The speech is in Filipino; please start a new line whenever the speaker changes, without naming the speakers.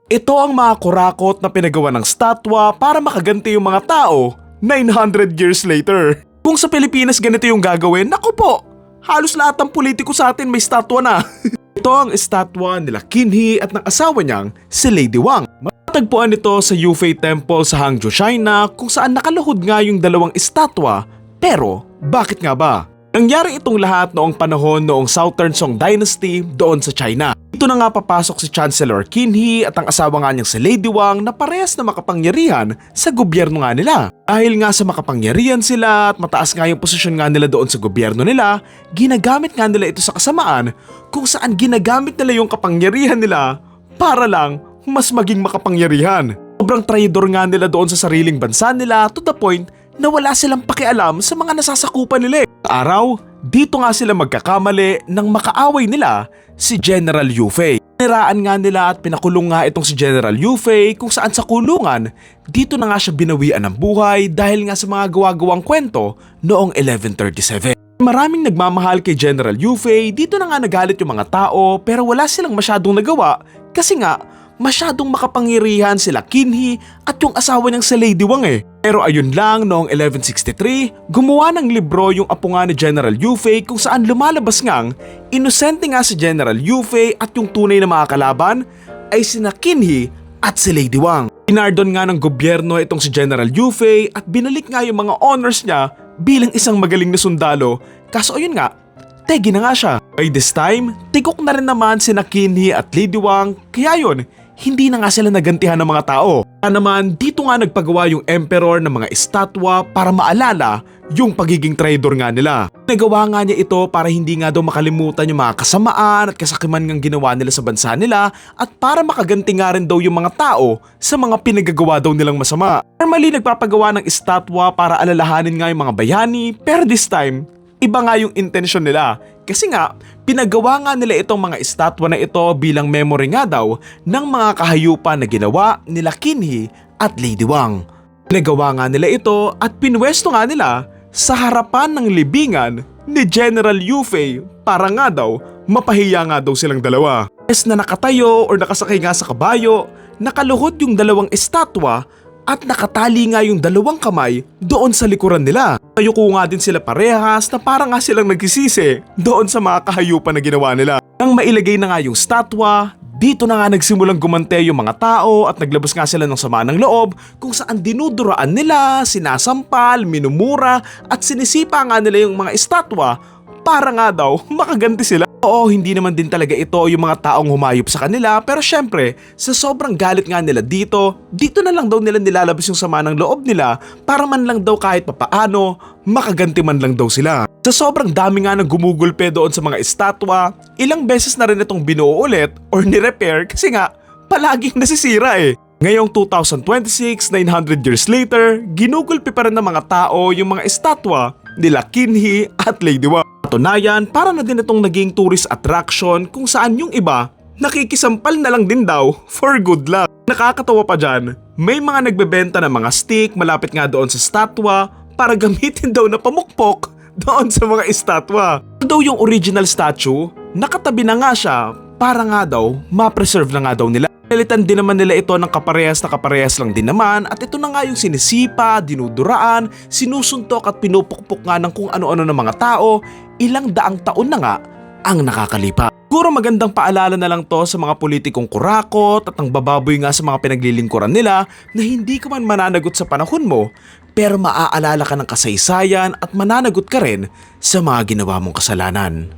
Ito ang mga kurakot na pinagawa ng statwa para makaganti yung mga tao 900 years later. Kung sa Pilipinas ganito yung gagawin, naku po, halos lahat ng politiko sa atin may statwa na. Ito ang estatwa nila Qin He at ng asawa niyang si Lady Wang. Matagpuan ito sa Yufei Temple sa Hangzhou, China, kung saan nakaluhod nga yung dalawang estatwa. Pero bakit nga ba? Nangyari itong lahat noong panahon noong Southern Song Dynasty doon sa China. Dito na nga papasok si Chancellor Qin He at ang asawa nga niyang si Lady Wang na parehas na makapangyarihan sa gobyerno nga nila. Dahil nga sa makapangyarihan sila at mataas nga yung posisyon nga nila doon sa gobyerno nila, ginagamit nga nila ito sa kasamaan kung saan ginagamit nila yung kapangyarihan nila para lang mas maging makapangyarihan. Sobrang traidor nga nila doon sa sariling bansa nila to the point na wala silang pakialam sa mga nasasakupan nila. Sa araw, dito nga sila magkakamali nang makaaway nila si General Yufei. Niraan nga nila at pinakulong nga itong si General Yufei kung saan sa kulungan, dito na nga siya binawian ng buhay dahil nga sa mga gawa-gawang kwento noong 1137. Maraming nagmamahal kay General Yufei, dito na nga nagalit yung mga tao pero wala silang masyadong nagawa kasi nga masyadong makapangyarihan sila Qin He at yung asawa niyang si Lady Wang eh. Pero ayun lang, noong 1163, gumawa ng libro yung apo nga ni General Yufei kung saan lumalabas ngang inosente nga si General Yufei at yung tunay na mga kalaban ay sina Qin He at si Lady Wang. Pinardon nga ng gobyerno itong si General Yufei at binalik nga yung mga honors niya bilang isang magaling na sundalo. Kaso ayun nga, tegi na nga siya. By this time, tigok na rin naman sina Qin He at Lady Wang, kaya yun, hindi na nga sila nagantihan ng mga tao. Kaya naman dito nga nagpagawa yung emperor ng mga estatwa para maalala yung pagiging traidor nga nila. Nagawa nga niya ito para hindi nga daw makalimutan yung mga kasamaan at kasakiman ngang ginawa nila sa bansa nila at para makaganti nga rin daw yung mga tao sa mga pinagagawa daw nilang masama. Normally nagpapagawa ng estatwa para alalahanin nga yung mga bayani, pero this time, iba nga yung intensyon nila. Kasi nga, pinagawa nga nila itong mga estatwa na ito bilang memory nga daw ng mga kahayupan na ginawa nila Qin He at Lady Wang. Pinagawa nga nila ito at pinwesto nga nila sa harapan ng libingan ni General Yufei para nga daw mapahiya nga daw silang dalawa. Es na nakatayo o nakasakay nga sa kabayo, nakaluhod yung dalawang estatwa at nakatali nga yung dalawang kamay doon sa likuran nila. Ayuko nga din sila parehas na parang nga silang nagsisisi doon sa mga kahayupan na ginawa nila. Nang mailagay na nga yung statwa, dito na nga nagsimulang gumante yung mga tao at naglabas nga sila ng sama ng loob kung saan dinuduraan nila, sinasampal, minumura at sinisipa nga nila yung mga estatwa para nga daw makaganti sila. Oo, hindi naman din talaga ito yung mga taong humayop sa kanila pero syempre sa sobrang galit nga nila dito na lang daw nila nilalabas yung sama ng loob nila para man lang daw kahit papaano makaganti man lang daw sila. Sa sobrang dami nga ng gumugulpe doon sa mga estatwa, ilang beses na rin itong binuo ulit or ni-repair kasi nga palaging nasisira eh. Ngayong 2026, 900 years later, ginugulpi pa rin ng mga tao yung mga estatwa nila Qin He at Lady Wang. Katunayan, para na din itong naging tourist attraction kung saan yung iba nakikisampal na lang din daw for good luck. Nakakatawa pa dyan, may mga nagbebenta ng mga stick malapit nga doon sa statwa para gamitin daw na pamukpok doon sa mga estatwa. Daw yung original statue, nakatabi na nga siya para nga daw ma-preserve na nga daw nila. Pilitan din naman nila ito ng kaparehas na kaparehas lang din naman at ito na nga yung sinisipa, dinuduraan, sinusuntok at pinupukpok nga ng kung ano-ano ng mga tao, ilang daang taon na nga ang nakakalipas. Siguro magandang paalala na lang to sa mga politikong kurakot at ang bababoy nga sa mga pinaglilingkuran nila na hindi ka man mananagot sa panahon mo pero maaalala ka ng kasaysayan at mananagot ka rin sa mga ginawa mong kasalanan.